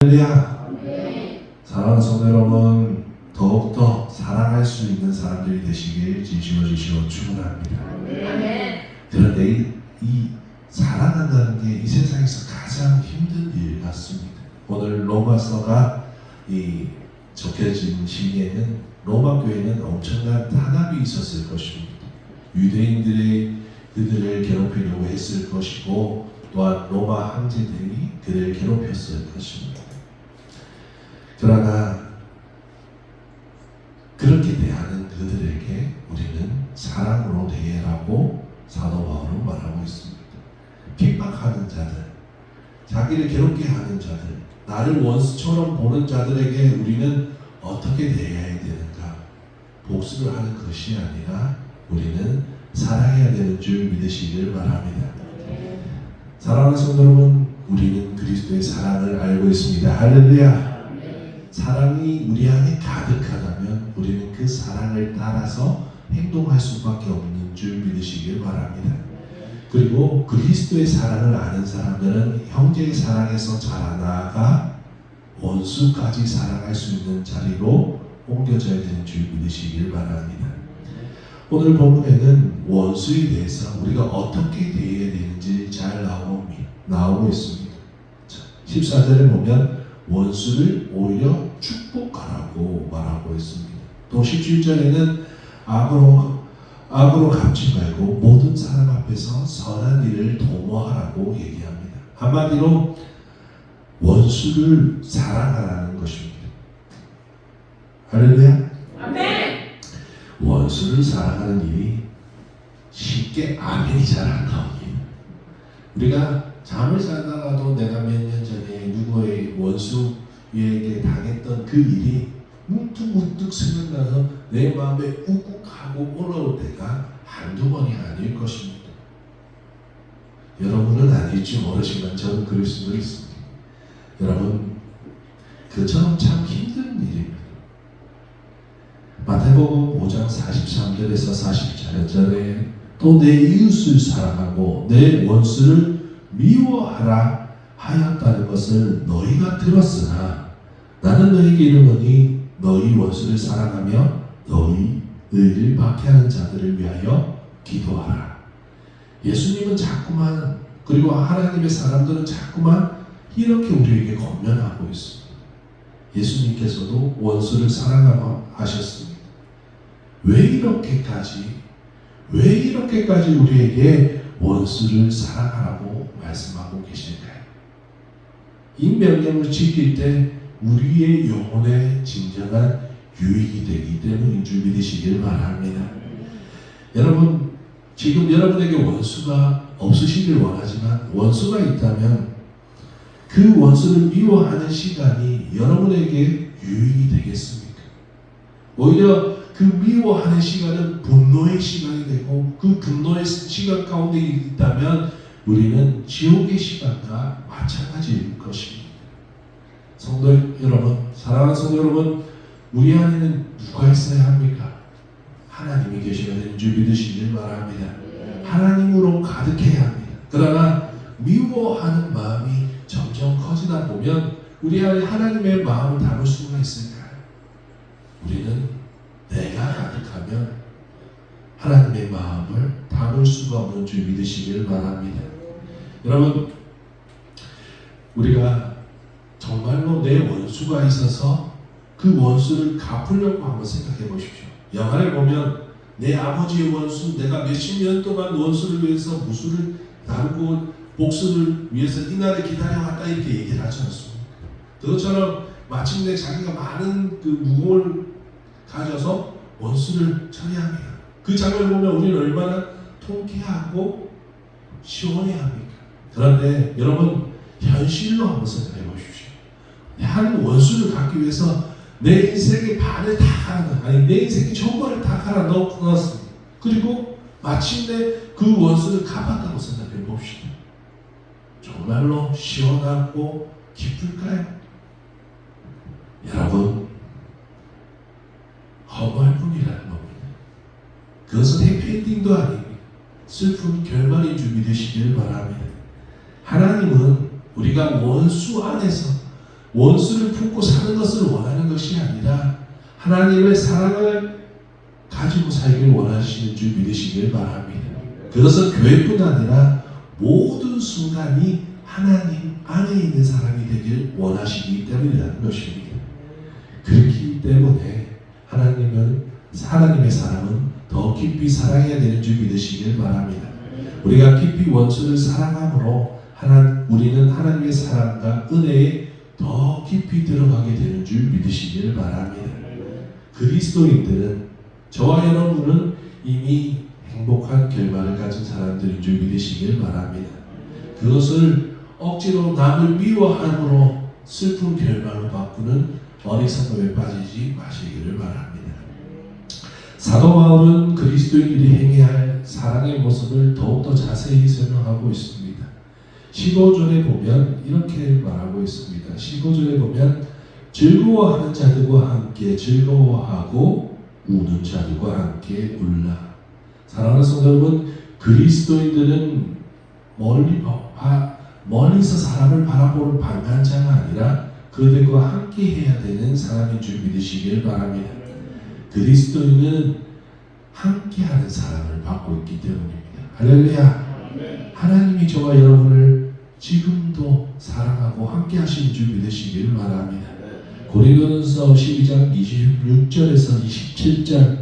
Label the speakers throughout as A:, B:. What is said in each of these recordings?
A: 할렐루야. 사랑하는 성도 여러분, 더욱더 사랑할 수 있는 사람들이 되시길 진심으로 주시고 축원합니다. 그런데 이 사랑한다는 게 이 세상에서 가장 힘든 일 같습니다. 오늘 로마서가 적혀진 시기에는 로마 교회는 엄청난 탄압이 있었을 것입니다. 유대인들이 그들을 괴롭히려고 했을 것이고, 또한 로마 황제들이 그들을 괴롭혔을 것입니다. 그러나 그렇게 대하는 그들에게 우리는 사랑으로 대해라고 사도 바울은 말하고 있습니다. 핍박하는 자들, 자기를 괴롭게 하는 자들, 나를 원수처럼 보는 자들에게 우리는 어떻게 대해야 되는가? 복수를 하는 것이 아니라 우리는 사랑해야 되는 줄 믿으시길 바랍니다. 사랑하는 성도 여러분, 우리는 그리스도의 사랑을 알고 있습니다. 할렐루야. 사랑이 우리 안에 가득하다면 우리는 그 사랑을 따라서 행동할 수밖에 없는 줄 믿으시길 바랍니다. 그리고 그리스도의 사랑을 아는 사람들은 형제의 사랑에서 자라나가 원수까지 사랑할 수 있는 자리로 옮겨져야 되는 줄 믿으시길 바랍니다. 오늘 본문에는 원수에 대해서 우리가 어떻게 대해야 되는지 잘 나오고 있습니다. 14절에 보면 원수를 오히려 축복하라고 말하고 있습니다. 또 17절에는 악으로 갚지 말고 모든 사람 앞에서 선한 일을 도모하라고 얘기합니다. 한마디로 원수를 사랑하라는 것입니다. 할렐루야. 아멘. 원수를 사랑하는 일이 쉽게 아멘이 잘 안 나옵니다. 우리가 잠을 자다가도 내가 몇 년 전에 누구의 원수에게 당했던 그 일이 문득문득 생각나서 내 마음에 욱욱하고 올라올 때가 한두 번이 아닐 것입니다. 여러분은 아닐지 모르지만 저는 그럴 수도 있습니다. 여러분, 그처럼 참 힘든 일입니다. 마태복음 5장 43절에서 44절에 또 내 이웃을 사랑하고 내 원수를 미워하라 하였다는 것을 너희가 들었으나 나는 너희에게 이르노니 너희 원수를 사랑하며 너희를 박해하는 자들을 위하여 기도하라. 예수님은 자꾸만, 그리고 하나님의 사람들은 자꾸만 이렇게 우리에게 권면하고 있습니다. 예수님께서도 원수를 사랑하고 하셨습니다. 왜 이렇게까지 우리에게 원수를 사랑하라고 말씀하고 계실까요? 이 명령을 지킬 때 우리의 영혼에 진정한 유익이 되기 때문인 줄 믿으시길 바랍니다. 여러분, 지금 여러분에게 원수가 없으시길 원하지만 원수가 있다면 그 원수를 미워하는 시간이 여러분에게 유익이 되겠습니까? 오히려 그 미워하는 시간은 분노의 시간이 되고 그 분노의 시간 가운데 있다면 우리는 지옥의 시간과 마찬가지일 것입니다. 성도 여러분, 사랑하는 성도 여러분, 우리 안에는 누가 있어야 합니까? 하나님이 계셔야 되는 줄 믿으시길 바랍니다. 하나님으로 가득해야 합니다. 그러나 미워하는 마음이 점점 커지다 보면 우리 안에 하나님의 마음을 담을 수가 있을까요? 우리는 내가 가득하면 하나님의 마음을 담을 수가 없는 줄 믿으시길 바랍니다. 여러분, 우리가 정말로 내 원수가 있어서 그 원수를 갚으려고 한번 생각해 보십시오. 영화를 보면 내 아버지의 원수, 내가 몇십 년 동안 원수를 위해서 무술을 다루고 복수를 위해서 이날을 기다려왔다 이렇게 얘기를 하지 않습니까? 그것처럼 마침내 자기가 많은 그 무공을 가져서 원수를 처리합니다. 그 장면을 보면 우리는 얼마나 통쾌하고 시원해합니까? 그런데 여러분, 현실로 한번 생각해 보십시오. 한 원수를 갖기 위해서 내 인생의 반을 다 내 인생의 전부를 다 갈아 넣었습니다. 그리고 마침내 그 원수를 갚았다고 생각해 봅시다. 정말로 시원하고 기쁠까요? 여러분, 허무할 뿐이라는 겁니다. 그것은 해피엔딩도 아닙니다. 슬픈 결말인 줄 믿으시길 바랍니다. 하나님은 우리가 원수 안에서 원수를 품고 사는 것을 원하는 것이 아니라 하나님의 사랑을 가지고 살길 원하시는 줄 믿으시길 바랍니다. 그것은 교회뿐 아니라 모든 순간이 하나님 안에 있는 사람이 되길 원하시기 때문이라는 것입니다. 그렇기 때문에 하나님의 사랑은 더 깊이 사랑해야 되는 줄 믿으시길 바랍니다. 우리가 깊이 원수를 사랑함으로 우리는 하나님의 사랑과 은혜에 더 깊이 들어가게 되는 줄 믿으시길 바랍니다. 그리스도인들은, 저와 여러분은 이미 행복한 결말을 가진 사람들인 줄 믿으시길 바랍니다. 그것을 억지로 남을 미워함으로 슬픈 결말로 바꾸는 어리석음에 빠지지 마시기를 바랍니다. 사도 바울은 그리스도인들이 행해야 할 사랑의 모습을 더욱더 자세히 설명하고 있습니다. 15절에 보면 이렇게 말하고 있습니다. 15절에 보면 즐거워하는 자들과 함께 즐거워하고 우는 자들과 함께 울라. 사랑하는 성도 여러분, 그리스도인들은 멀리서 사람을 바라보는 방관자가 아니라 그들과 함께 해야 되는 사람인 줄 믿으시길 바랍니다. 그리스도인은 함께하는 사랑을 받고 있기 때문입니다. 할렐루야. 하나님이 저와 여러분을 지금도 사랑하고 함께하시는 줄 믿으시길 바랍니다. 고린도전서 12장 26절에서 27절,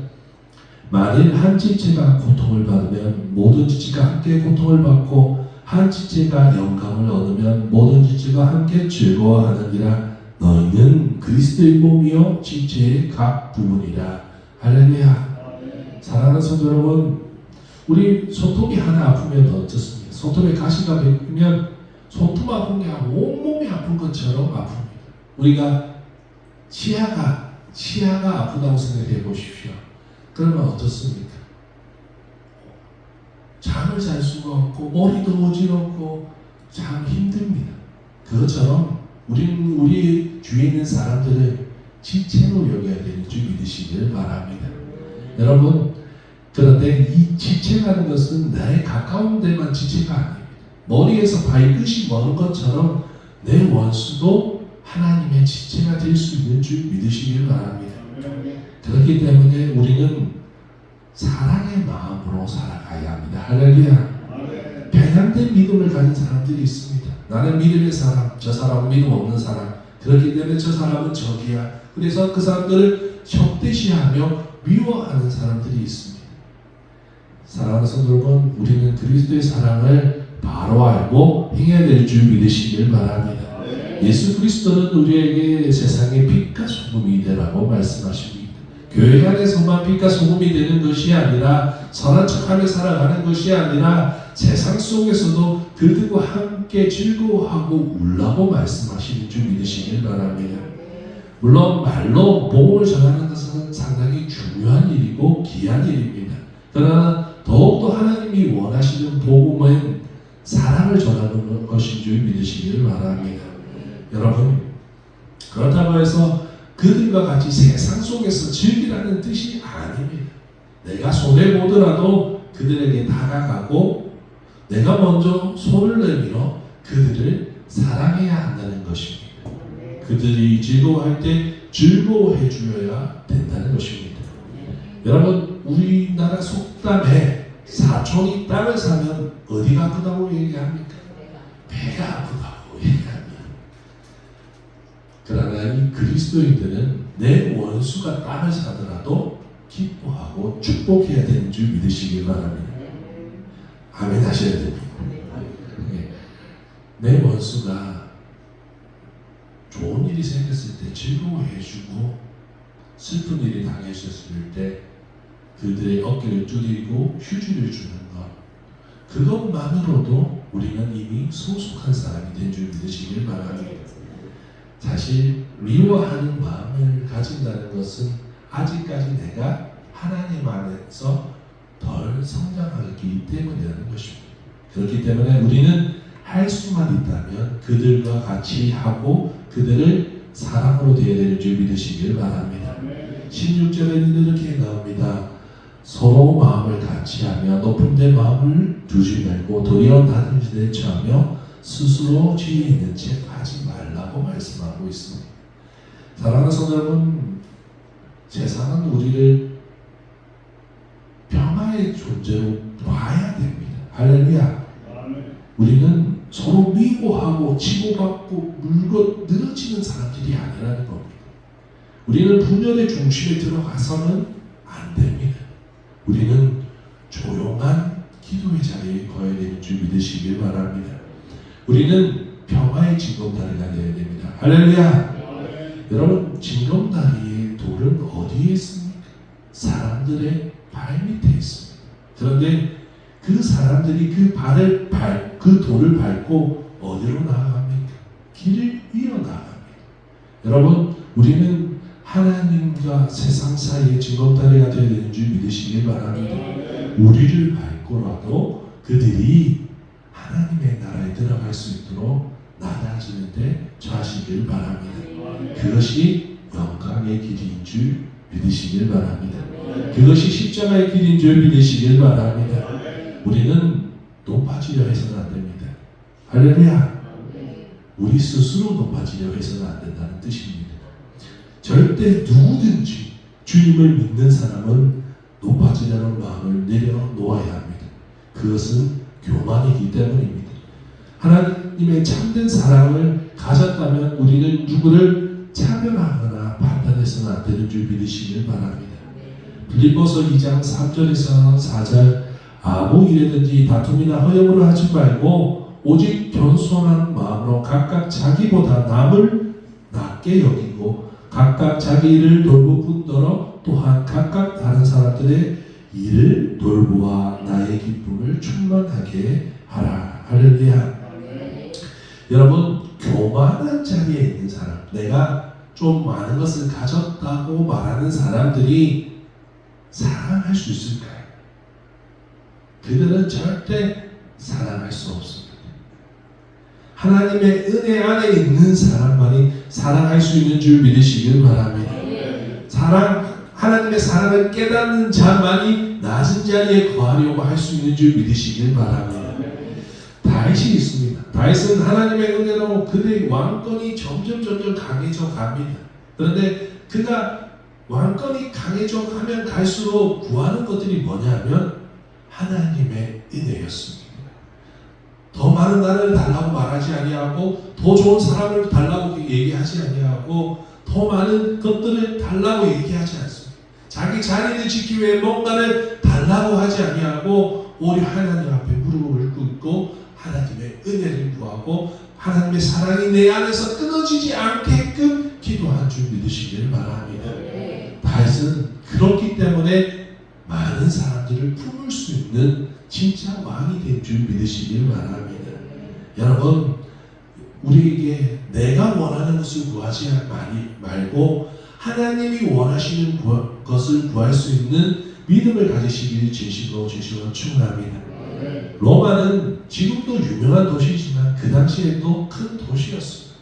A: 만일 한 지체가 고통을 받으면 모든 지체가 함께 고통을 받고 한 지체가 영광을 얻으면 모든 지체가 함께 즐거워하느니라. 너희는 그리스도의 몸이요 지체의 각 부분이라. 할렐루야. 사랑하는 성도 여러분, 우리 손톱이 하나 아프면 어떻습니까? 손톱에 가시가 베이면 손톱 아픈 게 온몸이 아픈 것처럼 아픕니다. 우리가 치아가 아프다고 생각해 보십시오. 그러면 어떻습니까? 잠을 잘 수가 없고 머리도 어지럽고 참 힘듭니다. 그것처럼 우리 주위에 있는 사람들을 지체로 여겨야 되는 줄 믿으시길 바랍니다. 여러분, 그런데 이 지체라는 것은 나의 가까운 데만 지체가 아닙니다. 머리에서 발끝이 먼 것처럼 내 원수도 하나님의 지체가 될 수 있는 줄 믿으시길 바랍니다. 그렇기 때문에 우리는 사랑의 마음으로 살아가야 합니다. 할렐루야. 편향된 믿음을 가진 사람들이 있습니다. 나는 믿음의 사람, 저 사람은 믿음 없는 사람. 그렇기 때문에 저 사람은 적이야. 그래서 그 사람들을 적대시하며 미워하는 사람들이 있습니다. 사랑하는 성도 여러분, 우리는 그리스도의 사랑을 바로 알고 행해야 될 줄 믿으시길 바랍니다. 예수 그리스도는 우리에게 세상의 빛과 소금이 되라고 말씀하십니다. 교회 안에서만 빛과 소금이 되는 것이 아니라, 선한 척하며 살아가는 것이 아니라 세상 속에서도 그들과 함께 즐거워하고 울라고 말씀하시는 줄 믿으시길 바랍니다. 물론 말로 복음을 전하는 것은 상당히 중요한 일이고 귀한 일입니다. 그러나 더욱더 하나님이 원하시는 복음은 사랑을 전하는 것인 줄 믿으시기를 바랍니다. 여러분, 그렇다고 해서 그들과 같이 세상 속에서 즐기라는 뜻이 아닙니다. 내가 손해보더라도 그들에게 다가가고 내가 먼저 손을 내밀어 그들을 사랑해야 한다는 것입니다. 그들이 즐거워할 때 즐거워해 주어야 된다는 것입니다. 여러분, 우리나라 속담에 사촌이 땅을 사면 어디가 아프다고 얘기합니까? 배가 아프다고 얘기합니다. 그러나 이 그리스도인들은 내 원수가 땅을 사더라도 기뻐하고 축복해야 되는 줄 믿으시길 바랍니다. 아멘 하셔야 됩니다. 내 원수가 좋은 일이 생겼을 때 즐거워해주고 슬픈 일이 당했었을 때 그들의 어깨를 두드리고 휴지를 주는 것, 그것만으로도 우리는 이미 소속한 사람이 된 줄 믿으시길 바랍니다. 사실 미워하는 마음을 가진다는 것은 아직까지 내가 하나님 안에서 덜 성장하기 때문이라는 것입니다. 그렇기 때문에 우리는 할 수만 있다면 그들과 같이 하고 그들을 사랑으로 대해야 줄 믿으시길 바랍니다. 16절에는 이렇게 나옵니다. 서로 마음을 같이 하며 높은 데 마음을 두지 말고 도리어 낮은 데 처하며 스스로 지혜 있는 책 하지 말라고 말씀하고 있습니다. 사랑하는 성도 여러분, 세상은 우리를 평화의 존재로 봐야 됩니다. 할렐루야. 우리는 서로 미워하고 치고받고 물고 늘어지는 사람들이 아니라는 겁니다. 우리는 분열의 중심에 들어가서는 안 됩니다. 우리는 조용한 기도의 자리에 거해야 되는 줄 믿으시길 바랍니다. 우리는 평화의 징검다리가 되어야 됩니다. 할렐루야. 여러분, 징검다리의 돌은 어디에 있습니까? 사람들의 발 밑에 있습니다. 그런데 그 사람들이 그 돌을 밟고 어디로 나아갑니까? 길을 이어나갑니다. 여러분, 우리는 하나님과 세상 사이의 징검다리가 되어야 되는 줄 믿으시길 바랍니다. 우리를 밟고라도 그들이 하나님의 나라에 들어갈 수 있도록 낮아지는데 처하시길 바랍니다. 그것이 영광의 길인 줄 믿으시길 바랍니다. 그것이 십자가의 길인 줄 믿으시길 바랍니다. 우리는 높아지려 해서는 안 됩니다. 할렐루야. 우리 스스로 높아지려 해서는 안 된다는 뜻입니다. 절대 누구든지 주님을 믿는 사람은 높아지려는 마음을 내려놓아야 합니다. 그것은 교만이기 때문입니다. 하나님의 참된 사랑을 가졌다면 우리는 누구를 차별하거나 판단해서는 안 되는 줄 믿으시길 바랍니다. 빌립보서 2장 3절에서 4절 아무 일에든지 다툼이나 허영으로 하지 말고 오직 겸손한 마음으로 각각 자기보다 남을 낮게 여기고 각각 자기 일을 돌보 뿐더러 또한 각각 다른 사람들의 일을 돌보아 나의 기쁨을 충만하게 하라. 할렐루야. 여러분, 교만한 자리에 있는 사람, 내가 좀 많은 것을 가졌다고 말하는 사람들이 사랑할 수 있을까요? 그들은 절대 사랑할 수 없습니다. 하나님의 은혜 안에 있는 사람만이 사랑할 수 있는 줄 믿으시길 바랍니다. 하나님의 사랑을 깨닫는 자만이 낮은 자리에 거하려고 할 수 있는 줄 믿으시길 바랍니다. 다윗이 있습니다. 다윗은 하나님의 은혜로 그의 왕권이 점점 강해져 갑니다. 그런데 그가 왕권이 강해져 가면 갈수록 구하는 것들이 뭐냐면 하나님의 은혜였습니다. 더 많은 나를 달라고 말하지 아니하고 더 좋은 사람을 달라고 얘기하지 아니하고 더 많은 것들을 달라고 얘기하지 않습니다. 자기 자리를 지키기 위해 뭔가를 달라고 하지 아니하고 오히려 하나님 앞에 무릎을 꿇고 하나님의 은혜를 구하고 하나님의 사랑이 내 안에서 끊어지지 않게끔 기도한 줄 믿으시길 바랍니다. 다윗은 그렇기 때문에 많은 사람들을 품을 수 있는 진짜 왕이 된 줄 믿으시길 바랍니다. 여러분, 우리에게 내가 원하는 것을 구하지 말고 하나님이 원하시는 것을 구할 수 있는 믿음을 가지시길 진심으로 축원합니다. 로마는 지금도 유명한 도시지만 그 당시에도 큰 도시였습니다.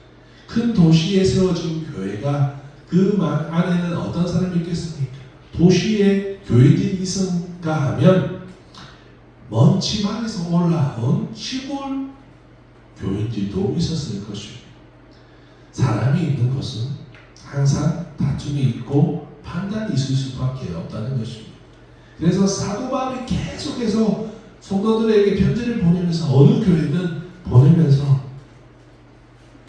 A: 큰 도시에 세워진 교회가 그 안에는 어떤 사람이 있겠습니까? 도시에 교회들이 있은가 하면 먼 지방에서 올라온 시골 교인들도 있었을 것입니다. 사람이 있는 것은 항상 다툼이 있고 판단이 있을 수밖에 없다는 것입니다. 그래서 사도 바울이 계속해서 성도들에게 편지를 보내면서 어느 교회든 보내면서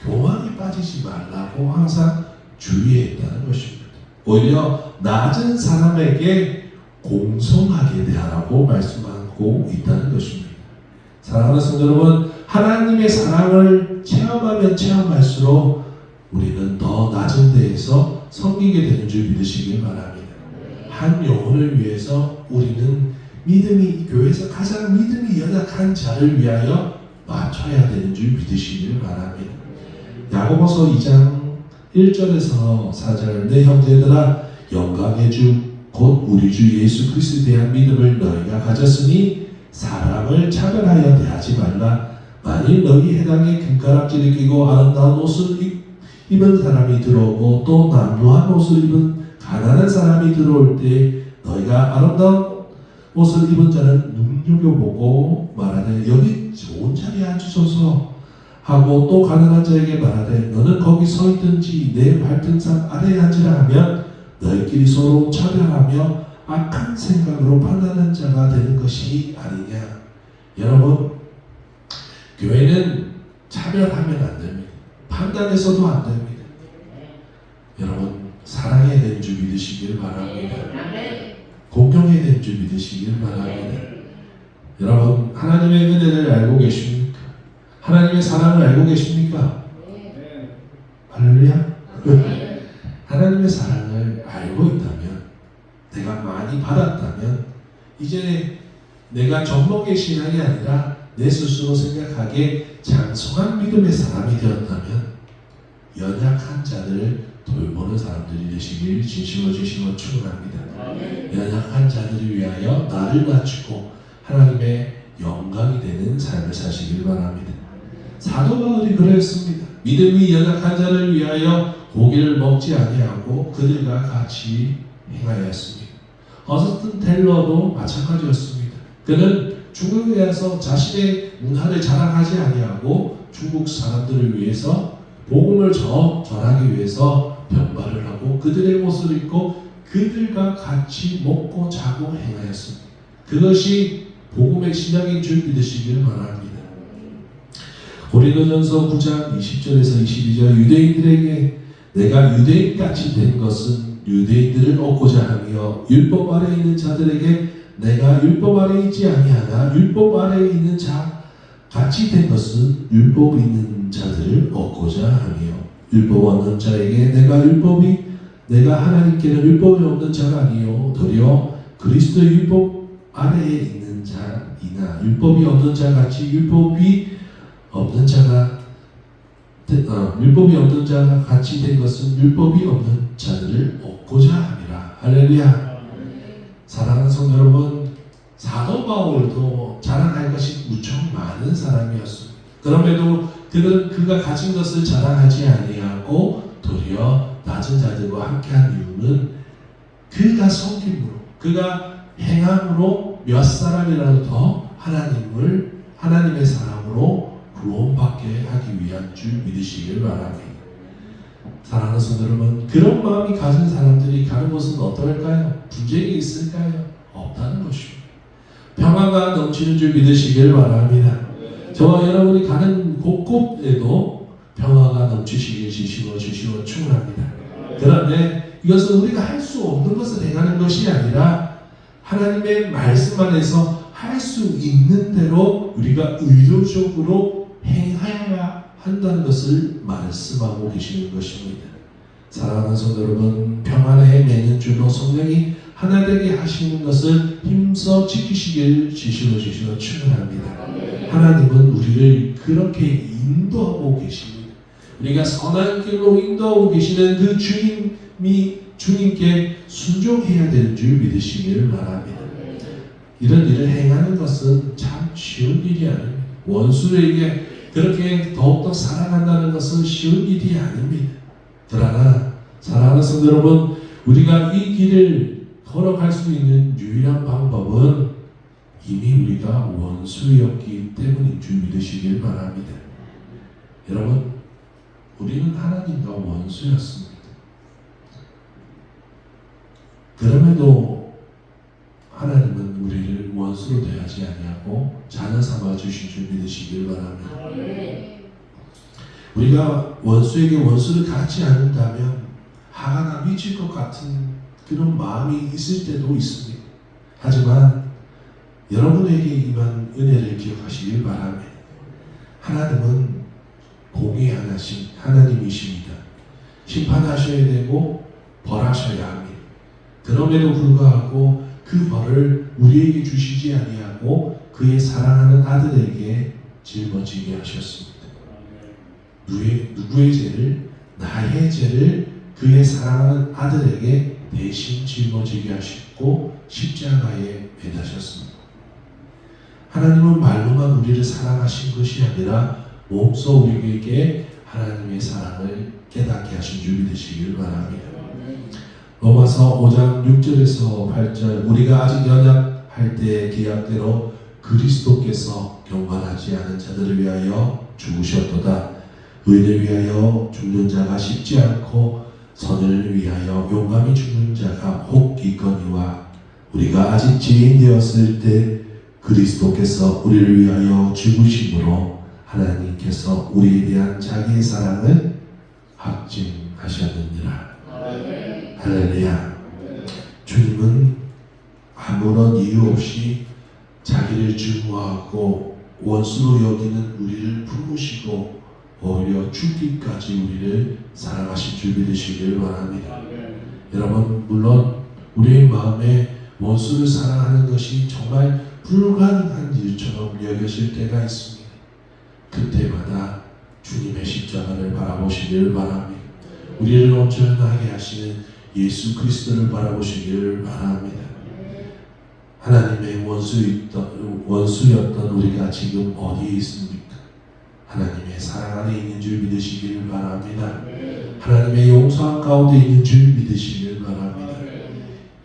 A: 교만에 빠지지 말라고 항상 주의했다는 것입니다. 오히려 낮은 사람에게 공손하게 대하라고 말씀하고 있다는 것입니다. 사랑하는 성도 여러분, 하나님의 사랑을 체험하면 체험할수록 우리는 더 낮은 데에서 섬기게 되는 줄 믿으시길 바랍니다. 한 영혼을 위해서 우리는 교회에서 가장 믿음이 연약한 자를 위하여 맞춰야 되는 줄 믿으시길 바랍니다. 야고보서 2장 1절에서 4절 내 형제들아 영광의 주 곧 우리 주 예수 그리스도에 대한 믿음을 너희가 가졌으니 사람을 차별하여 대하지 말라. 만일 너희 해당에 금가락지를 끼고 아름다운 옷을 입은 사람이 들어오고 또 남루한 옷을 입은 가난한 사람이 들어올 때 너희가 아름다운 옷을 입은 자는 눈여겨보고 말하되 여기 좋은 자리에 앉으소서 하고 또 가난한 자에게 말하되 너는 거기 서 있든지 내 발등상 아래에 앉으라 하면 너희끼리 서로 차별하며 악한 생각으로 판단하는 자가 되는 것이 아니냐. 여러분, 교회는 차별하면 안 됩니다. 판단해서도 안 됩니다. 여러분, 사랑해야 되는 줄 믿으시길 바랍니다. 공경해야 되는 줄 믿으시길 바랍니다. 여러분, 하나님의 은혜를 알고 계십니까? 하나님의 사랑을 알고 계십니까? 할렐루야. 하나님의 사랑을 알고 있다면, 내가 많이 받았다면, 이제 내가 젖먹의 신앙이 아니라 내 스스로 생각하기에 장성한 믿음의 사람이 되었다면 연약한 자들을 돌보는 사람들이 되시길 진심으로 주시고 축원합니다. 연약한 자들을 위하여 나를 낮추고 하나님의 영광이 되는 삶을 사시길 바랍니다. 사도 바울이 그랬습니다. 믿음이 연약한 자를 위하여 고기를 먹지 아니하고 그들과 같이 행하였습니다. 어스틴 텔러도 마찬가지였습니다. 그는 중국에 가서 자신의 문화를 자랑하지 아니하고 중국 사람들을 위해서 복음을 전하기 위해서 변발을 하고 그들의 옷을 입고 그들과 같이 먹고 자고 행하였습니다. 그것이 복음의 시작인 줄 믿으시기를 바랍니다. 고린도전서 9장 20절에서 22절 유대인들에게 내가 유대인같이 된 것은 유대인들을 얻고자 하며 율법 아래에 있는 자들에게 내가 율법 아래에 있지 아니하나 율법 아래에 있는 자 같이 된 것은 율법이 있는 자들을 얻고자 하며 율법 없는 자에게 내가 하나님께는 율법이 없는 자가 아니요 도리어 그리스도의 율법 아래에 있는 자이나 율법이 없는 자 같이 율법이 없는 자가 같이 된 것은 율법이 없는 자들을 얻고자 함이라. 할렐루야. 사랑하는 성도 여러분, 사도 바울도 자랑할 것이 무척 많은 사람이었습니다. 그럼에도 그는 그가 가진 것을 자랑하지 아니하고 도리어 낮은 자들과 함께한 이유는 그가 섬김으로, 그가 행함으로 몇 사람이라도 더 하나님의 사람으로 구원받게 하기 위한 줄 믿으시길 바랍니다. 사랑하는 성도 여러분, 그런 마음이 가진 사람들이 가는 곳은 어떨까요? 분쟁이 있을까요? 없다는 것입니다. 평화가 넘치는 줄 믿으시길 바랍니다. 저와 여러분이 가는 곳곳에도 평화가 넘치시길 주시고 축원합니다. 그런데 이것은 우리가 할 수 없는 것을 행하는 것이 아니라 하나님의 말씀 안에서 할 수 있는 대로 우리가 의도적으로 행해야 한다는 것을 말씀하고 계시는 것입니다. 사랑하는 성도 여러분, 평안에 매는 줄로 성령이 하나 되게 하시는 것을 힘써 지키시길 주시고 축원합니다. 하나님은 우리를 그렇게 인도하고 계십니다. 우리가 선한 길로 인도하고 계시는 그 주님께 순종해야 되는 줄 믿으시기를 바랍니다. 이런 일을 행하는 것은 참 쉬운 일이 아닙니다. 원수에게 그렇게 더욱더 사랑한다는 것은 쉬운 일이 아닙니다. 그러나 사랑하는 성도 여러분, 우리가 이 길을 걸어갈 수 있는 유일한 방법은 이미 우리가 원수였기 때문인 줄 믿으시길 바랍니다. 여러분, 우리는 하나님과 원수였습니다. 그럼에도 하나님은 우리를 원수로 대하지 아니하고 자녀 삼아 주신 줄 믿으시길 바랍니다. 우리가 원수에게 원수를 갚지 않는다면 화가 나 미칠 것 같은 그런 마음이 있을 때도 있습니다. 하지만 여러분에게 임한 은혜를 기억하시길 바랍니다. 하나님은 공의하신 하나님이십니다. 심판하셔야 되고 벌하셔야 합니다. 그럼에도 불구하고 그 벌을 우리에게 주시지 아니하고 그의 사랑하는 아들에게 짊어지게 하셨습니다. 누구의 죄를? 나의 죄를 그의 사랑하는 아들에게 대신 짊어지게 하셨고 십자가에 매다셨습니다. 하나님은 말로만 우리를 사랑하신 것이 아니라 몸소 우리에게 하나님의 사랑을 깨닫게 하신 줄 믿으시길 바랍니다. 로마서 5장 6절에서 8절 우리가 아직 연약할 때의 계약대로 그리스도께서 경건하지 않은 자들을 위하여 죽으셨도다. 의를 위하여 죽는 자가 쉽지 않고 선을 위하여 용감히 죽는 자가 혹 있거니와 우리가 아직 죄인 되었을 때 그리스도께서 우리를 위하여 죽으심으로 하나님께서 우리에 대한 자기의 사랑을 확증하셨느니라. 할렐루야. 주님은 아무런 이유 없이 자기를 증오하고 원수로 여기는 우리를 품으시고 오히려 죽기까지 우리를 사랑하신 줄 믿으시길 바랍니다. 여러분, 물론 우리의 마음에 원수를 사랑하는 것이 정말 불가능한 일처럼 여겨질 때가 있습니다. 그때마다 주님의 십자가를 바라보시길 바랍니다. 우리를 온전하게 하시는 예수 그리스도를 바라보시길 바랍니다. 하나님의 원수였던 우리가 지금 어디에 있습니까? 하나님의 사랑 안에 있는 줄 믿으시길 바랍니다. 하나님의 용서 가운데 있는 줄 믿으시길 바랍니다.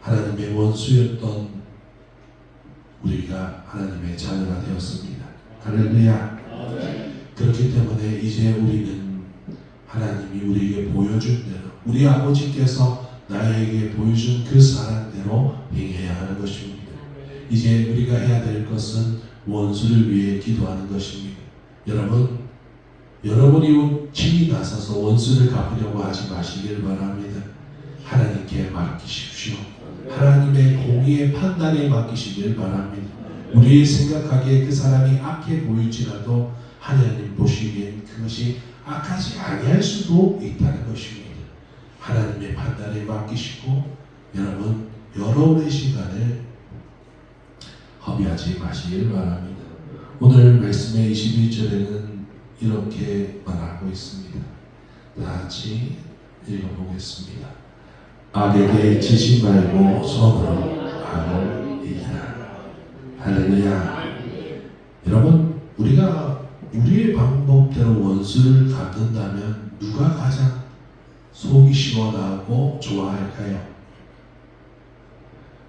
A: 하나님의 원수였던 우리가 하나님의 자녀가 되었습니다. 할렐루야. 그렇기 때문에 이제 우리는 하나님이 우리에게 보여준 대로, 우리 아버지께서 나에게 보여준 그 사랑대로 행해야 하는 것입니다. 이제 우리가 해야 될 것은 원수를 위해 기도하는 것입니다. 여러분이 친히 나서서 원수를 갚으려고 하지 마시길 바랍니다. 하나님께 맡기십시오. 하나님의 공의의 판단에 맡기시길 바랍니다. 우리 생각하기에 그 사람이 악해 보일지라도 하나님 보시기엔 그것이 악하지 아니할 수도 있다는 것입니다. 하나님의 판단에 맡기시고 여러분의 시간을 허비하지 마시길 바랍니다. 오늘 말씀의 21절에는 이렇게 말하고 있습니다. 다 같이 읽어보겠습니다. 악에게 지지 말고 선으로 악을 이기라. 할렐루야. 여러분, 우리가 우리의 방법대로 원수를 갚는다면 누가 가장 속이 시원하고 좋아할까요?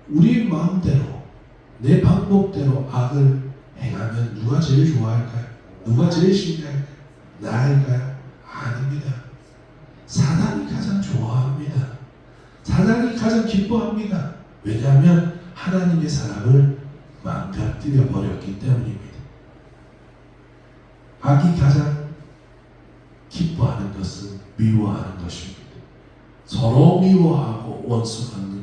A: 우리의 마음대로 내 방법대로 악을 행하면 누가 제일 좋아할까요? 누가 제일 신뢰할까요? 나일까요? 아닙니다. 사단이 가장 좋아합니다. 사단이 가장 기뻐합니다. 왜냐하면 하나님의 사랑을 망가뜨려 버렸기 때문입니다. 악이 가장 기뻐하는 것은 미워하는 것입니다. 서로 미워하고 원수 갚는.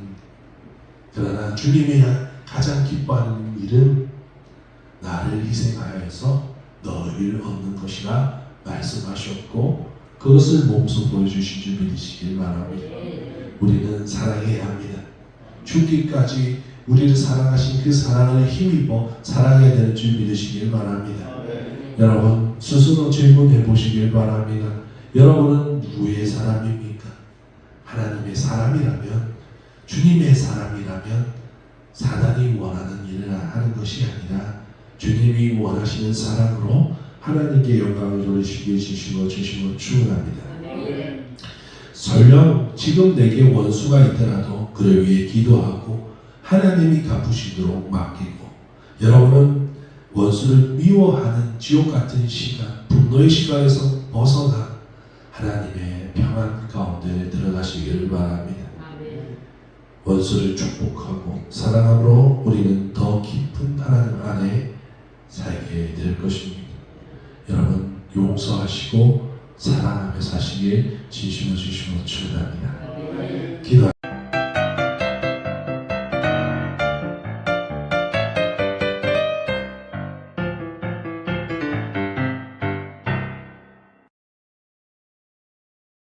A: 그러나 주님이 가장 기뻐하는 일은 나를 희생하여서 너희를 얻는 것이라 말씀하셨고 그것을 몸소 보여주신 줄 믿으시길 바랍니다. 우리는 사랑해야 합니다. 죽기까지 우리를 사랑하신 그 사랑을 힘입어 사랑해야 되는 줄 믿으시길 바랍니다. 여러분, 스스로 질문해 보시길 바랍니다. 여러분은 누구의 사람입니까? 하나님의 사람이라면, 주님의 사람이라면 사단이 원하는 일을 하는 것이 아니라 주님이 원하시는 사랑으로 하나님께 영광을 돌리시기에 진심으로 축원합니다. 설령 지금 내게 원수가 있더라도 그를 위해 기도하고 하나님이 갚으시도록 맡기고, 여러분은 원수를 미워하는 지옥 같은 시간, 분노의 시간에서 벗어나 하나님의 평안 가운데 들어가시기를 바랍니다. 원수를 축복하고 사랑함으로 우리는 더 깊은 하나님 안에 살게 될 것입니다. 여러분, 용서하시고 사랑하며 사시기에 진심으로 축원합니다.